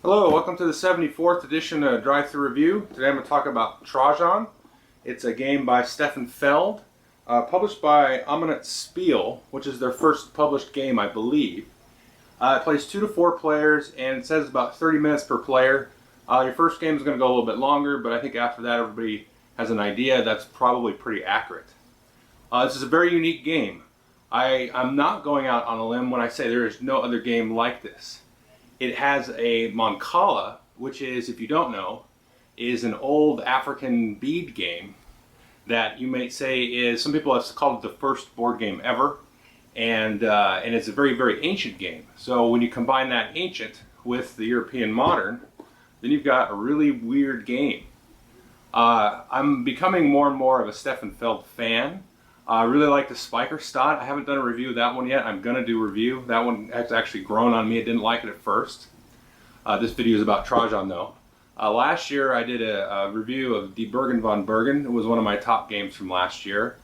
Hello, welcome to the 74th edition of Drive-Thru Review. Today I'm going to talk about Trajan. It's a game by Stefan Feld, published by Eminent Spiel, which is their first published game, I believe. It plays 2 to 4 players, and it says about 30 minutes per player. Your first game is going to go a little bit longer, but I think after that everybody has an idea that's probably pretty accurate. This is a very unique game. I'm not going out on a limb when I say there is no other game like this. It has a mancala, which is, if you don't know, is an old African bead game that you might say is, some people have called it the first board game ever, and it's a very, very ancient game. So when you combine that ancient with the European modern, then you've got a really weird game. I'm becoming more and more of a Stefan Feld fan. I really like the Spikerstadt. I haven't done a review of that one yet. I'm going to do a review. That one has actually grown on me. I didn't like it at first. This video is about Trajan though. Last year I did a review of Die Bergen von Bergen. It was one of my top games from last year.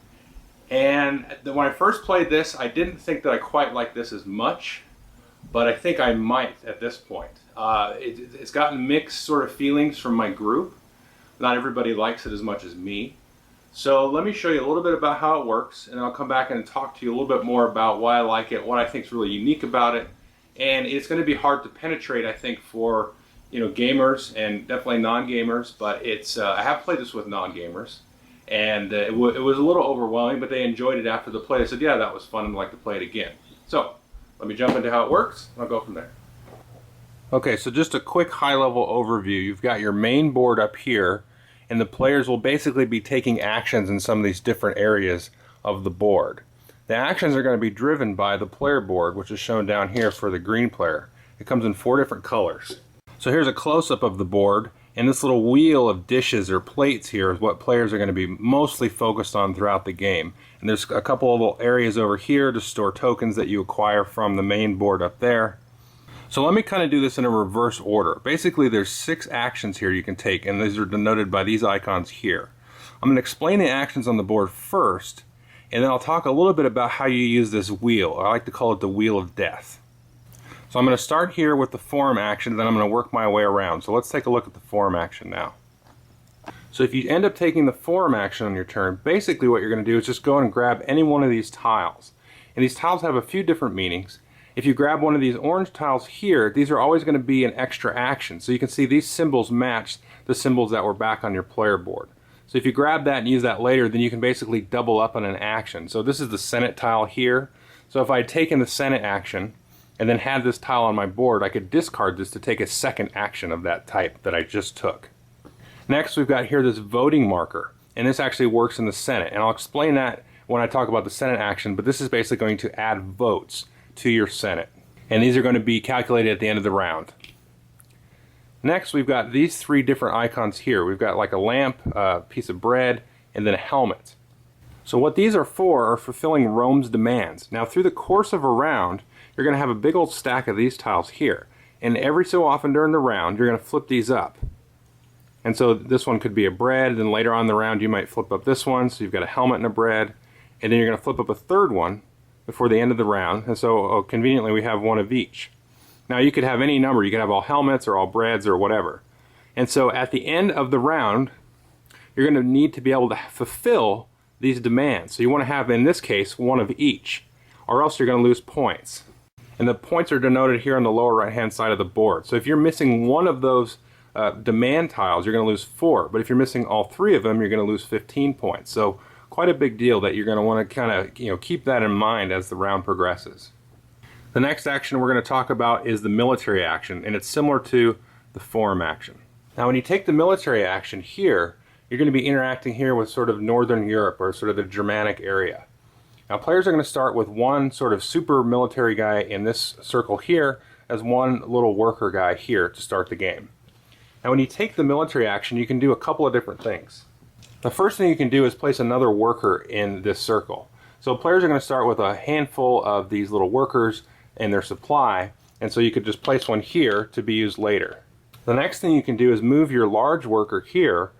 And when I first played this, I didn't think that I quite liked this as much, but I think I might at this point. It's gotten mixed sort of feelings from my group. Not everybody likes it as much as me. So let me show you a little bit about how it works, and I'll come back and talk to you a little bit more about why I like it, what I think is really unique about it. And it's going to be hard to penetrate, I think, for gamers and definitely non-gamers. But it's I have played this with non-gamers, and it was a little overwhelming, but they enjoyed it after the play. They said, "Yeah, that was fun, and I'd like to play it again." So let me jump into how it works, and I'll go from there. Okay, so just a quick high-level overview. You've got your main board up here, and the players will basically be taking actions in some of these different areas of the board. The actions are going to be driven by the player board, which is shown down here for the green player. It comes in 4 different colors. So here's a close-up of the board, and this little wheel of dishes or plates here is what players are going to be mostly focused on throughout the game. And there's a couple of little areas over here to store tokens that you acquire from the main board up there. So let me kind of do this in a reverse order. Basically there's 6 actions here you can take, and these are denoted by these icons here. I'm going to explain the actions on the board first, and then I'll talk a little bit about how you use this wheel. I like to call it the Wheel of Death. So I'm going to start here with the form action, then I'm going to work my way around. So let's take a look at the form action now. So if you end up taking the form action on your turn, basically what you're going to do is just go and grab any one of these tiles. And these tiles have a few different meanings. If you grab one of these orange tiles here, these are always going to be an extra action. So you can see these symbols match the symbols that were back on your player board. So if you grab that and use that later, then you can basically double up on an action. So this is the Senate tile here. So if I had taken the Senate action and then had this tile on my board, I could discard this to take a second action of that type that I just took. Next, we've got here this voting marker, and this actually works in the Senate. And I'll explain that when I talk about the Senate action, but this is basically going to add votes to your Senate. And these are going to be calculated at the end of the round. Next, we've got these 3 different icons here. We've got like a lamp, a piece of bread, and then a helmet. So what these are for are fulfilling Rome's demands. Now through the course of a round, you're going to have a big old stack of these tiles here. And every so often during the round, you're going to flip these up. And so this one could be a bread, then later on in the round you might flip up this one, so you've got a helmet and a bread. And then you're going to flip up a third one before the end of the round, and so conveniently we have one of each. Now you could have any number, you could have all helmets or all breads or whatever. And so at the end of the round, you're going to need to be able to fulfill these demands. So you want to have, in this case, one of each, or else you're going to lose points. And the points are denoted here on the lower right hand side of the board. So if you're missing one of those demand tiles, you're going to lose 4, but if you're missing all 3 of them, you're going to lose 15 points. So quite a big deal that you're going to want to kind of keep that in mind as the round progresses. The next action we're going to talk about is the military action, and it's similar to the form action. Now when you take the military action here, you're going to be interacting here with sort of Northern Europe, or sort of the Germanic area. Now players are going to start with one sort of super military guy in this circle here, as one little worker guy here to start the game. Now when you take the military action, you can do a couple of different things. The first thing you can do is place another worker in this circle. So players are going to start with a handful of these little workers and their supply, and so you could just place one here to be used later. The next thing you can do is move your large worker here,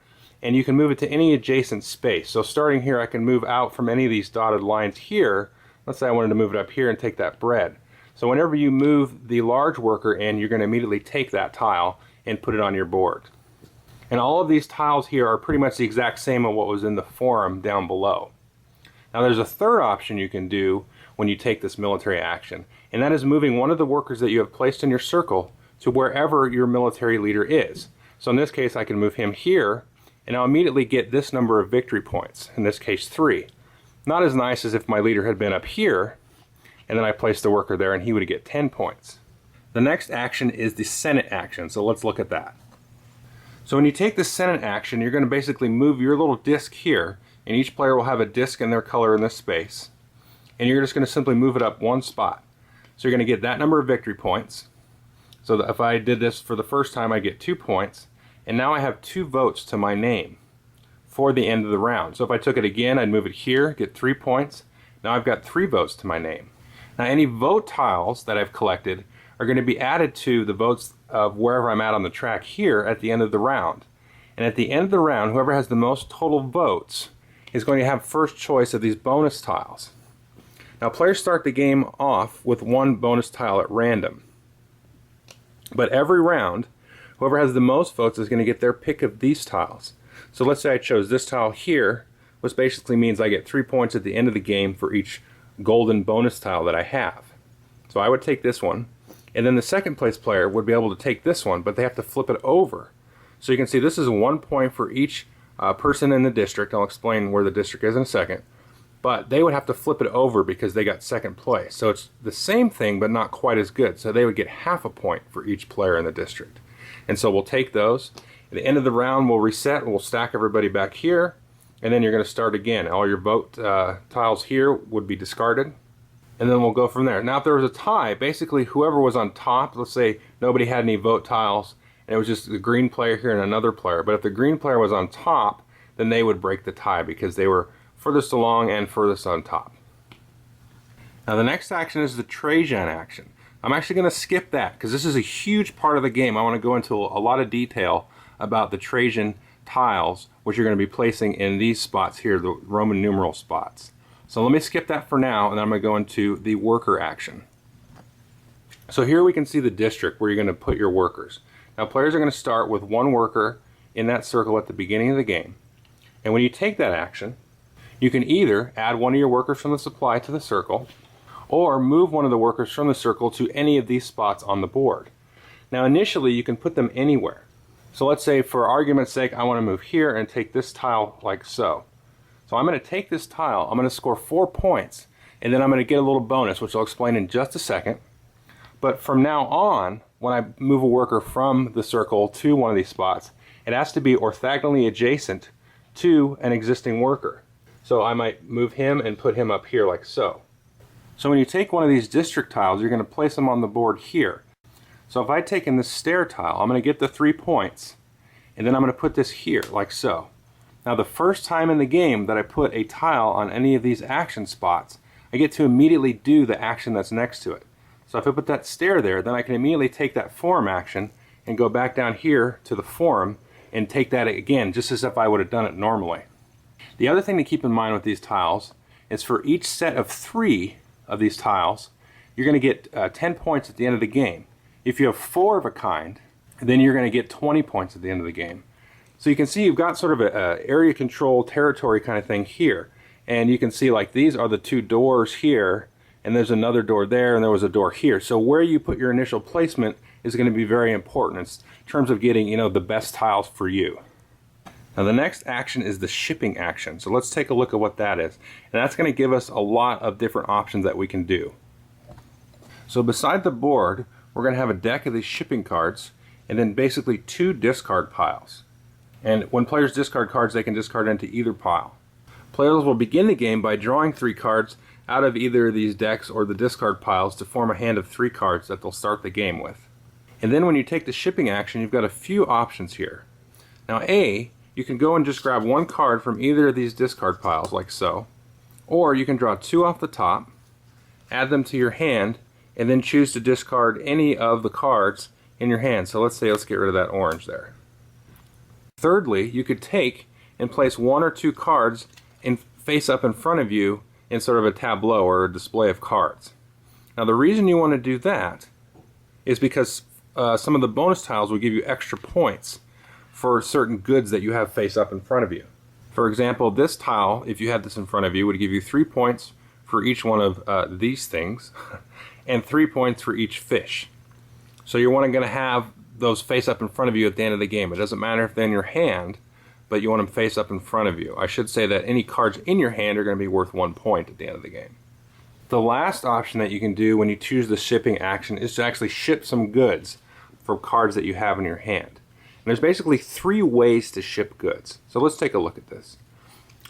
and you can move it to any adjacent space. So starting here, I can move out from any of these dotted lines here. Let's say I wanted to move it up here and take that bread. So whenever you move the large worker in, you're going to immediately take that tile and put it on your board. And all of these tiles here are pretty much the exact same of what was in the forum down below. Now there's a third option you can do when you take this military action, and that is moving one of the workers that you have placed in your circle to wherever your military leader is. So in this case, I can move him here, and I'll immediately get this number of victory points, in this case 3. Not as nice as if my leader had been up here, and then I placed the worker there and he would get 10 points. The next action is the Senate action, so let's look at that. So when you take the Senate action, you're going to basically move your little disc here, and each player will have a disc in their color in this space, and you're just going to simply move it up one spot. So you're going to get that number of victory points. So that if I did this for the first time, I get 2 points, and now I have 2 votes to my name for the end of the round. So if I took it again, I'd move it here, get 3 points. Now I've got 3 votes to my name. Now any vote tiles that I've collected are going to be added to the votes of wherever I'm at on the track here at the end of the round. And at the end of the round, whoever has the most total votes is going to have first choice of these bonus tiles. Now players start the game off with 1 bonus tile at random. But every round, whoever has the most votes is going to get their pick of these tiles. So let's say I chose this tile here, which basically means I get 3 points at the end of the game for each golden bonus tile that I have. So I would take this one, and then the second place player would be able to take this one, but they have to flip it over. So you can see this is 1 point for each person in the district. I'll explain where the district is in a second. But they would have to flip it over because they got second place. So it's the same thing, but not quite as good. So they would get half a point for each player in the district. And so we'll take those. At the end of the round, we'll reset. We'll stack everybody back here. And then you're going to start again. All your vote tiles here would be discarded. And then we'll go from there. Now, if there was a tie, basically whoever was on top, let's say nobody had any vote tiles, and it was just the green player here and another player. But if the green player was on top, then they would break the tie because they were furthest along and furthest on top. Now the next action is the Trajan action. I'm actually going to skip that because this is a huge part of the game. I want to go into a lot of detail about the Trajan tiles, which you're going to be placing in these spots here, the Roman numeral spots. So let me skip that for now, and then I'm going to go into the worker action. So here we can see the district where you're going to put your workers. Now players are going to start with 1 worker in that circle at the beginning of the game. And when you take that action, you can either add one of your workers from the supply to the circle, or move one of the workers from the circle to any of these spots on the board. Now initially you can put them anywhere. So let's say for argument's sake I want to move here and take this tile like so. So I'm going to take this tile, I'm going to score 4 points, and then I'm going to get a little bonus, which I'll explain in just a second. But from now on, when I move a worker from the circle to one of these spots, it has to be orthogonally adjacent to an existing worker. So I might move him and put him up here like so. So when you take one of these district tiles, you're going to place them on the board here. So if I take in this stair tile, I'm going to get the 3 points, and then I'm going to put this here like so. Now the first time in the game that I put a tile on any of these action spots, I get to immediately do the action that's next to it. So if I put that stair there, then I can immediately take that forum action and go back down here to the forum and take that again, just as if I would have done it normally. The other thing to keep in mind with these tiles is for each set of 3 of these tiles, you're going to get 10 points at the end of the game. If you have 4 of a kind, then you're going to get 20 points at the end of the game. So you can see you've got sort of an area control territory kind of thing here. And you can see like these are the 2 doors here, and there's another door there, and there was a door here. So where you put your initial placement is going to be very important in terms of getting, the best tiles for you. Now the next action is the shipping action. So let's take a look at what that is. And that's going to give us a lot of different options that we can do. So beside the board, we're going to have a deck of these shipping cards, and then basically 2 discard piles. And when players discard cards, they can discard into either pile. Players will begin the game by drawing 3 cards out of either of these decks or the discard piles to form a hand of 3 cards that they'll start the game with. And then when you take the shipping action, you've got a few options here. Now you can go and just grab 1 card from either of these discard piles like so, or you can draw 2 off the top, add them to your hand, and then choose to discard any of the cards in your hand. So let's get rid of that orange there. Thirdly, you could take and place 1 or 2 cards face up in front of you in sort of a tableau or a display of cards. Now the reason you want to do that is because some of the bonus tiles will give you extra points for certain goods that you have face up in front of you. For example, this tile, if you had this in front of you, would give you 3 points for each one of these things and 3 points for each fish. So you're going to have those face up in front of you at the end of the game. It doesn't matter if they're in your hand, but you want them face up in front of you. I should say that any cards in your hand are going to be worth 1 point at the end of the game. The last option that you can do when you choose the shipping action is to actually ship some goods for cards that you have in your hand. And there's basically 3 ways to ship goods. So let's take a look at this.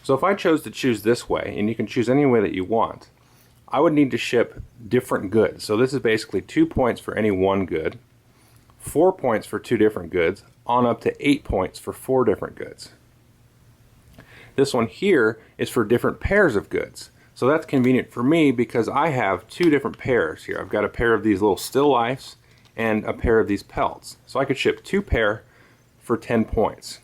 So if I chose to choose this way, and you can choose any way that you want, I would need to ship different goods. So this is basically 2 points for any one good, 4 points for 2 different goods, on up to 8 points for 4 different goods. This one here is for different pairs of goods. So that's convenient for me because I have 2 different pairs here. I've got a pair of these little still lifes and a pair of these pelts. So I could ship 2 pair for 10 points.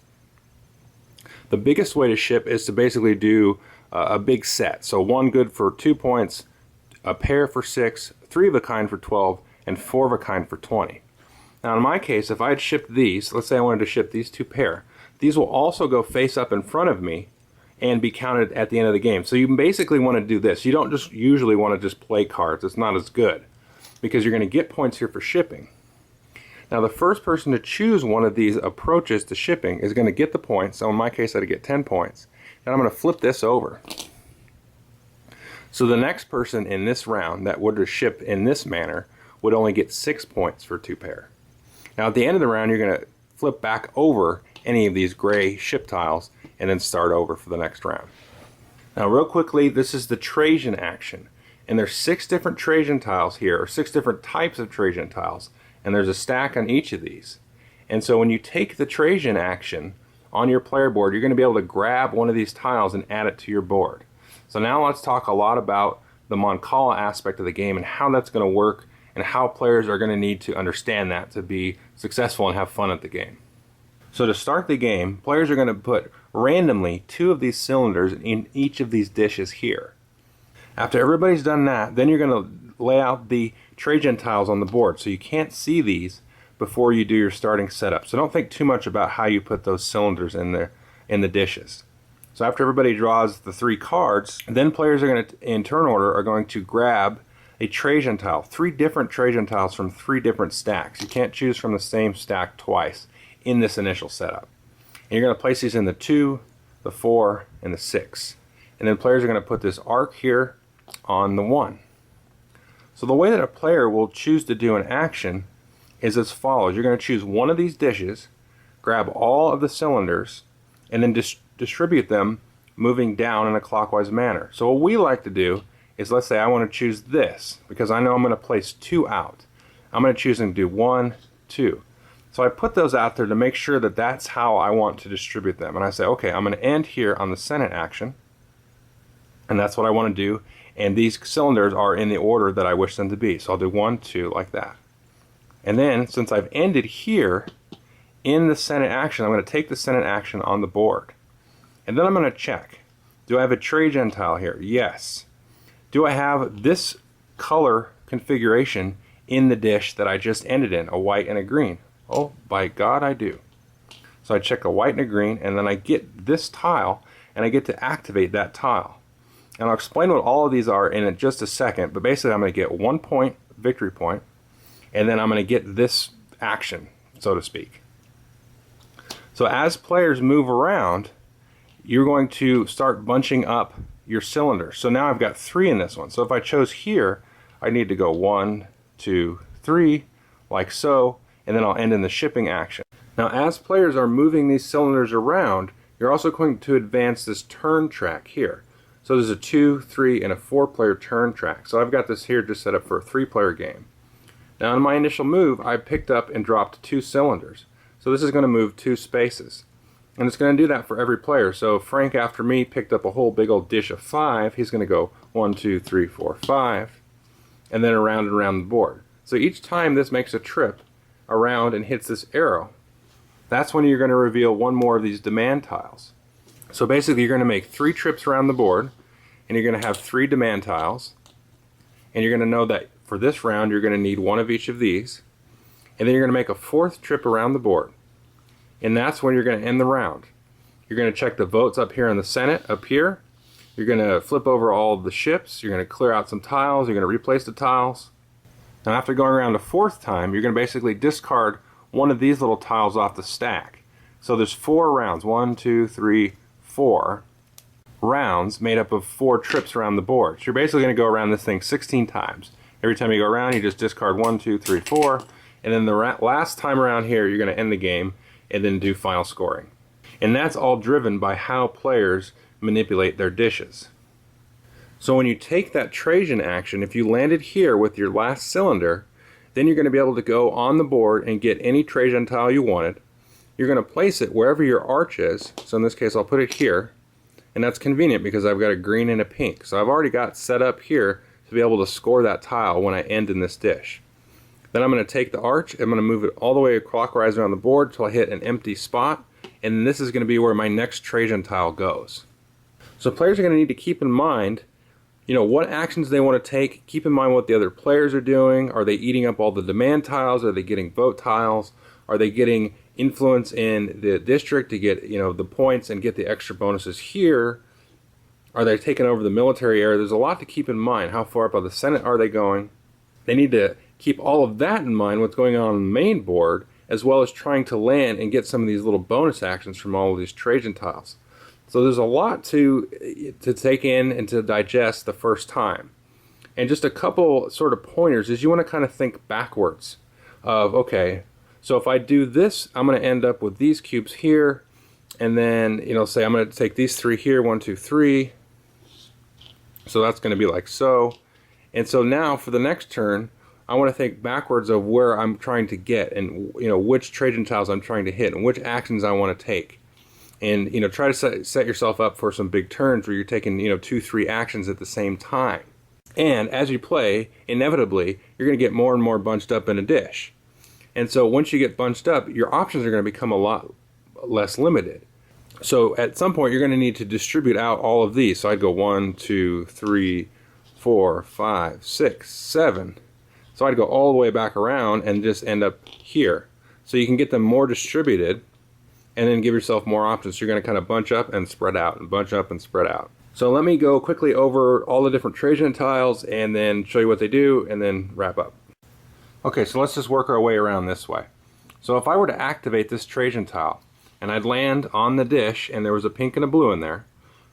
The biggest way to ship is to basically do a big set. So 1 good for 2 points, a pair for 6, 3 of a kind for 12, and 4 of a kind for 20. Now in my case, if I had shipped these, let's say I wanted to ship these 2 pair, these will also go face up in front of me and be counted at the end of the game. So you basically want to do this. You don't just usually want to just play cards. It's not as good because you're going to get points here for shipping. Now the first person to choose one of these approaches to shipping is going to get the points. So in my case I'd get 10 points. And I'm going to flip this over. So the next person in this round that would have shipped in this manner would only get 6 points for 2 pair. Now at the end of the round you're going to flip back over any of these gray ship tiles and then start over for the next round. Now real quickly, this is the Trajan action. And there's 6 different Trajan tiles here, or 6 different types of Trajan tiles. And there's a stack on each of these. And so when you take the Trajan action on your player board, you're going to be able to grab one of these tiles and add it to your board. So now let's talk a lot about the mancala aspect of the game and how that's going to work and how players are going to need to understand that to be successful and have fun at the game. So to start the game, players are going to put randomly 2 of these cylinders in each of these dishes here. After everybody's done that, then you're going to lay out the Trajan tiles on the board, so you can't see these before you do your starting setup. So don't think too much about how you put those cylinders in the dishes. So after everybody draws the 3 cards, then players are going to, in turn order, are going to grab a Trajan tile, 3 different Trajan tiles from 3 different stacks. You can't choose from the same stack twice in this initial setup. And you're going to place these in the 2, the 4, and the 6. And then players are going to put this arc here on the 1. So the way that a player will choose to do an action is as follows. You're going to choose one of these dishes, grab all of the cylinders, and then distribute them moving down in a clockwise manner. So what we like to do is, let's say I want to choose this because I know I'm going to place 2 out. I'm going to choose and do 1, 2. So I put those out there to make sure that that's how I want to distribute them. And I say, okay, I'm going to end here on the Senate action. And that's what I want to do. And these cylinders are in the order that I wish them to be. So I'll do 1, 2, like that. And then, since I've ended here in the Senate action, I'm going to take the Senate action on the board. And then I'm going to check. Do I have a Trajan tile here? Yes. Do I have this color configuration in the dish that I just ended in, a white and a green? Oh, by God, I do. So I check a white and a green, and then I get this tile, and I get to activate that tile. And I'll explain what all of these are in just a second, but basically I'm going to get 1 point, victory point, and then I'm going to get this action, so to speak. So as players move around, you're going to start bunching up your cylinders. So now I've got 3 in this one. So if I chose here, I need to go 1, 2, 3, like so, and then I'll end in the shipping action. Now as players are moving these cylinders around, you're also going to advance this turn track here. So there's a 2, 3, and a 4-player turn track. So I've got this here just set up for a 3-player game. Now in my initial move, I picked up and dropped 2 cylinders. So this is going to move 2 spaces. And it's going to do that for every player. So Frank, after me, picked up a whole big old dish of 5. He's going to go 1, 2, 3, 4, 5, and then around and around the board. So each time this makes a trip around and hits this arrow, that's when you're going to reveal 1 more of these demand tiles. So basically you're going to make 3 trips around the board, and you're going to have 3 demand tiles, and you're going to know that for this round you're going to need one of each of these, and then you're going to make a fourth trip around the board, and that's when you're going to end the round. You're going to check the votes up here in the Senate, up here. You're going to flip over all of the ships, you're going to clear out some tiles, you're going to replace the tiles. Now after going around a fourth time, you're going to basically discard one of these little tiles off the stack. So there's 4 rounds, 1, 2, 3, 4 rounds made up of 4 trips around the board. So you're basically going to go around this thing 16 times. Every time you go around, you just discard 1, 2, 3, 4, and then the last time around here, you're going to end the game and then do final scoring. And that's all driven by how players manipulate their dishes. So when you take that Trajan action, if you landed here with your last cylinder, then you're going to be able to go on the board and get any Trajan tile you wanted. You're going to place it wherever your arch is. So in this case, I'll put it here. And that's convenient because I've got a green and a pink. So I've already got set up here to be able to score that tile when I end in this dish. Then I'm going to take the arch, I'm going to move it all the way clockwise around the board until I hit an empty spot. And this is going to be where my next Trajan tile goes. So players are going to need to keep in mind, what actions they want to take. Keep in mind what the other players are doing. Are they eating up all the demand tiles? Are they getting vote tiles? Are they getting influence in the district to get the points and get the extra bonuses here? Are they taking over the military area? There's a lot to keep in mind. How far up on the Senate are they going? They need to keep all of that in mind, what's going on the main board, as well as trying to land and get some of these little bonus actions from all of these Trajan tiles. So there's a lot to take in and to digest the first time. And just a couple sort of pointers is you want to kind of think backwards of, okay, so if I do this, I'm going to end up with these cubes here, and then, say I'm going to take these 3 here, 1, 2, 3. So that's going to be like so. And so now for the next turn, I want to think backwards of where I'm trying to get and, which Trajan tiles I'm trying to hit and which actions I want to take. And, try to set yourself up for some big turns where you're taking, 2, 3 actions at the same time. And as you play, inevitably, you're going to get more and more bunched up in a dish. And so once you get bunched up, your options are going to become a lot less limited. So at some point, you're going to need to distribute out all of these. So I'd go 1, 2, 3, 4, 5, 6, 7. So I'd go all the way back around and just end up here. So you can get them more distributed and then give yourself more options. So you're going to kind of bunch up and spread out and bunch up and spread out. So let me go quickly over all the different Trajan tiles and then show you what they do and then wrap up. Okay, so let's just work our way around this way. So if I were to activate this Trajan tile and I'd land on the dish and there was a pink and a blue in there,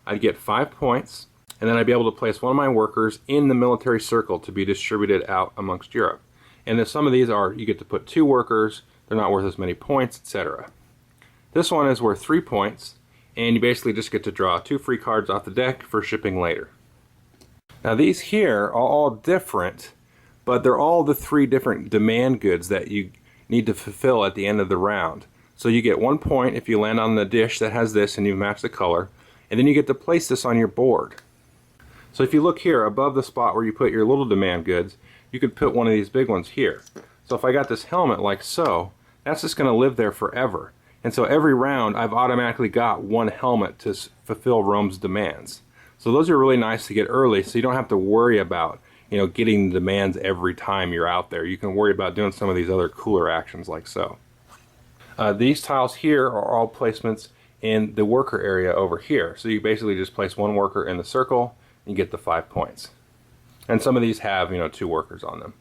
I'd get 5 points, and then I'd be able to place one of my workers in the military circle to be distributed out amongst Europe. And then some of these are, you get to put 2 workers, they're not worth as many points, etc. This one is worth 3 points, and you basically just get to draw 2 free cards off the deck for shipping later. Now these here are all different, but they're all the 3 different demand goods that you need to fulfill at the end of the round. So you get 1 point if you land on the dish that has this and you match the color, and then you get to place this on your board. So if you look here above the spot where you put your little demand goods, you could put one of these big ones here. So if I got this helmet like so, that's just going to live there forever. And so every round I've automatically got 1 helmet to fulfill Rome's demands. So those are really nice to get early, so you don't have to worry about getting the demands every time you're out there. You can worry about doing some of these other cooler actions like so. These tiles here are all placements in the worker area over here. So you basically just place 1 worker in the circle and you get the 5 points. And some of these have 2 workers on them.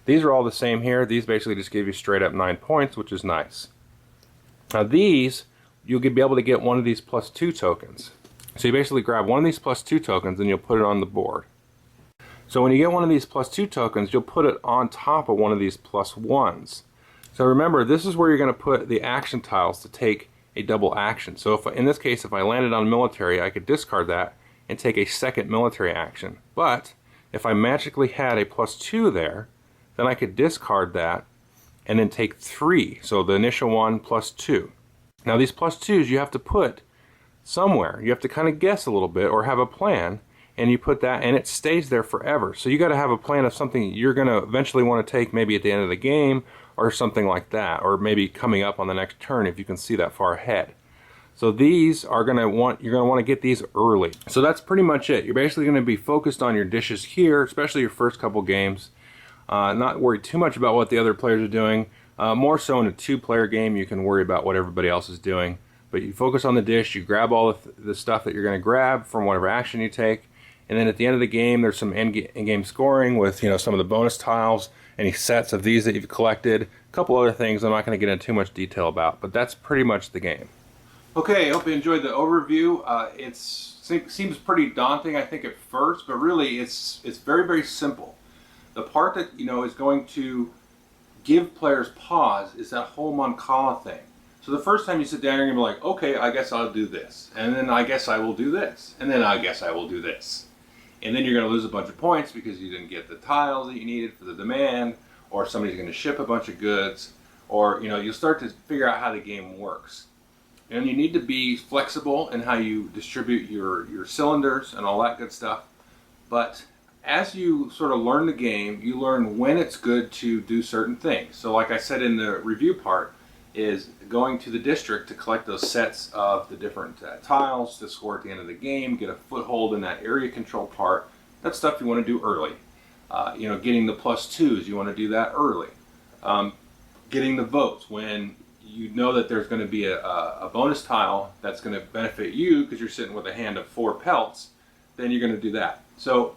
These are all the same here. These basically just give you straight up 9 points, which is nice. Now these, you'll be able to get one of these +2 tokens. So you basically grab one of these +2 tokens and you'll put it on the board. So when you get one of these +2 tokens, you'll put it on top of one of these +1s. So remember, this is where you're going to put the action tiles to take a double action. So if in this case, if I landed on military, I could discard that and take a second military action. But if I magically had a +2 there, then I could discard that and then take 3. So the initial one +2. Now these +2s you have to put somewhere. You have to kind of guess a little bit or have a plan, and you put that and it stays there forever. So you got to have a plan of something you're going to eventually want to take maybe at the end of the game or something like that, or maybe coming up on the next turn if you can see that far ahead. So these are you're gonna want to get these early. So that's pretty much it. You're basically gonna be focused on your dishes here, especially your first couple games. Not worry too much about what the other players are doing. More so in a two-player game, you can worry about what everybody else is doing. But you focus on the dish, you grab all the stuff that you're gonna grab from whatever action you take, and then at the end of the game, there's some in-game scoring with some of the bonus tiles, any sets of these that you've collected, a couple other things I'm not going to get into too much detail about, but that's pretty much the game. Okay, I hope you enjoyed the overview. It seems pretty daunting, I think, at first, but really it's very, very simple. The part that is going to give players pause is that whole mancala thing. So the first time you sit down, you're going to be like, okay, I guess I'll do this, and then I guess I will do this, and then I guess I will do this. And then you're going to lose a bunch of points because you didn't get the tiles that you needed for the demand, or somebody's going to ship a bunch of goods, or you'll start to figure out how the game works. And you need to be flexible in how you distribute your cylinders and all that good stuff. But as you sort of learn the game, you learn when it's good to do certain things. So like I said in the review part, is going to the district to collect those sets of the different tiles to score at the end of the game, get a foothold in that area control part. That's stuff you want to do early. Getting the +2s, you want to do that early. Getting the votes when you know that there's going to be a bonus tile that's going to benefit you because you're sitting with a hand of 4 pelts, then you're going to do that. So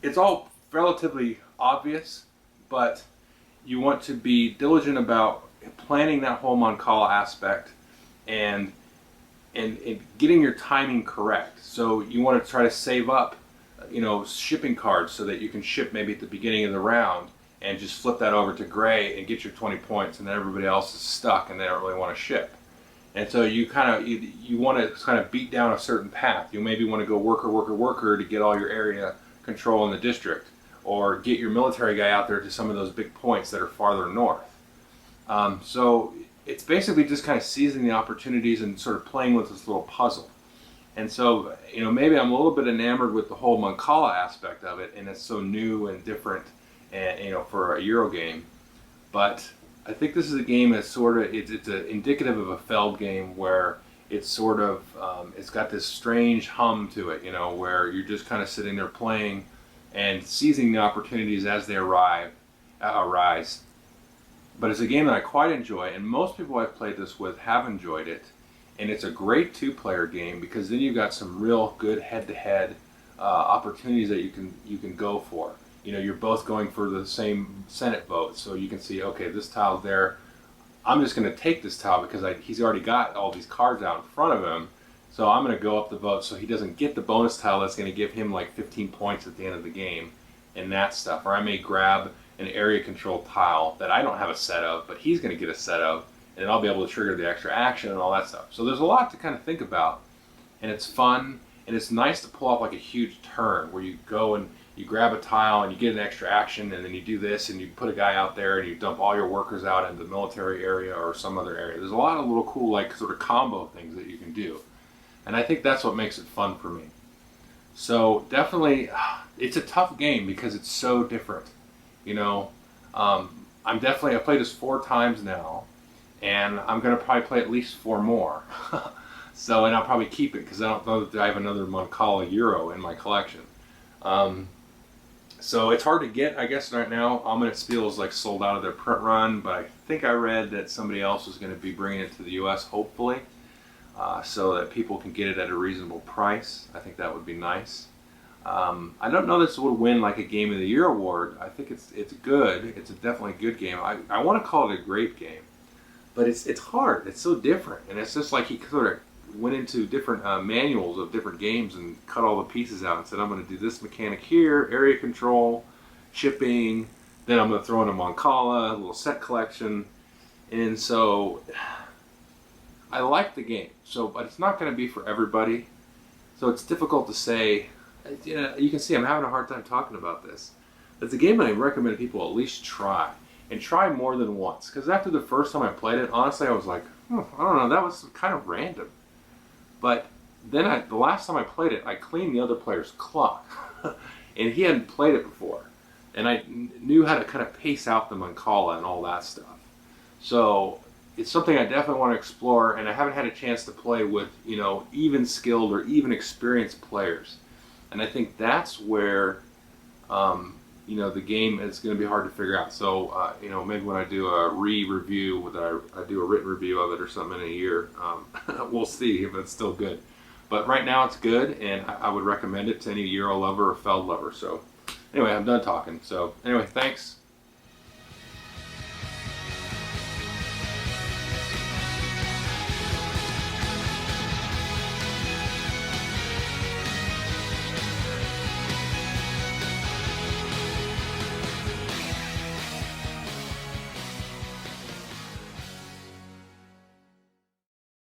it's all relatively obvious, but you want to be diligent about planning that whole mancala aspect and getting your timing correct. So you want to try to save up shipping cards so that you can ship maybe at the beginning of the round and just flip that over to gray and get your 20 points, and then everybody else is stuck and they don't really want to ship. And so you want to kind of beat down a certain path. You maybe want to go worker to get all your area control in the district, or get your military guy out there to some of those big points that are farther north. So it's basically just kind of seizing the opportunities and sort of playing with this little puzzle. And so, maybe I'm a little bit enamored with the whole mancala aspect of it, and it's so new and different, and for a Euro game. But I think this is a game that's sort of it's indicative of a Feld game where it's sort of it's got this strange hum to it, where you're just kind of sitting there playing and seizing the opportunities as they arise. But it's a game that I quite enjoy, and most people I've played this with have enjoyed it. And it's a great two-player game because then you've got some real good head-to-head opportunities that you can go for. You're both going for the same Senate vote, so you can see, okay, this tile's there. I'm just going to take this tile because he's already got all these cards out in front of him, so I'm going to go up the vote so he doesn't get the bonus tile that's going to give him like 15 points at the end of the game and that stuff. Or I may grab an area control tile that I don't have a set of, but he's going to get a set of, and then I'll be able to trigger the extra action and all that stuff. So there's a lot to kind of think about, and it's fun, and it's nice to pull off like a huge turn where you go and you grab a tile and you get an extra action, and then you do this and you put a guy out there and you dump all your workers out into the military area or some other area. There's a lot of little cool like sort of combo things that you can do, and I think that's what makes it fun for me. So definitely, it's a tough game because it's so different. I've played this 4 times now, and I'm going to probably play at least 4 more. And I'll probably keep it because I don't know that I have another mancala Euro in my collection. So it's hard to get, I guess, right now. Ominous Spiel is like sold out of their print run, but I think I read that somebody else is going to be bringing it to the U.S. hopefully, so that people can get it at a reasonable price. I think that would be nice. I don't know this would win like a Game of the Year award. I think it's good. It's definitely a good game. I want to call it a great game, but it's hard. It's so different, and it's just like he sort of went into different manuals of different games and cut all the pieces out and said, I'm going to do this mechanic here, area control, shipping, then I'm going to throw in a mancala, a little set collection, and so I like the game. But it's not going to be for everybody, so it's difficult to say. You can see I'm having a hard time talking about this. It's a game that I recommend people at least try, and try more than once. Because after the first time I played it, honestly, I was like, I don't know, that was kind of random. But then the last time I played it, I cleaned the other player's clock, and he hadn't played it before, and I knew how to kind of pace out the mancala and all that stuff. So it's something I definitely want to explore, and I haven't had a chance to play with, even skilled or even experienced players. And I think that's where, the game is going to be hard to figure out. So, maybe when I do a re-review, that I do a written review of it or something in a year, we'll see if it's still good. But right now it's good, and I would recommend it to any Euro lover or Feld lover. So, anyway, I'm done talking. So, anyway, thanks.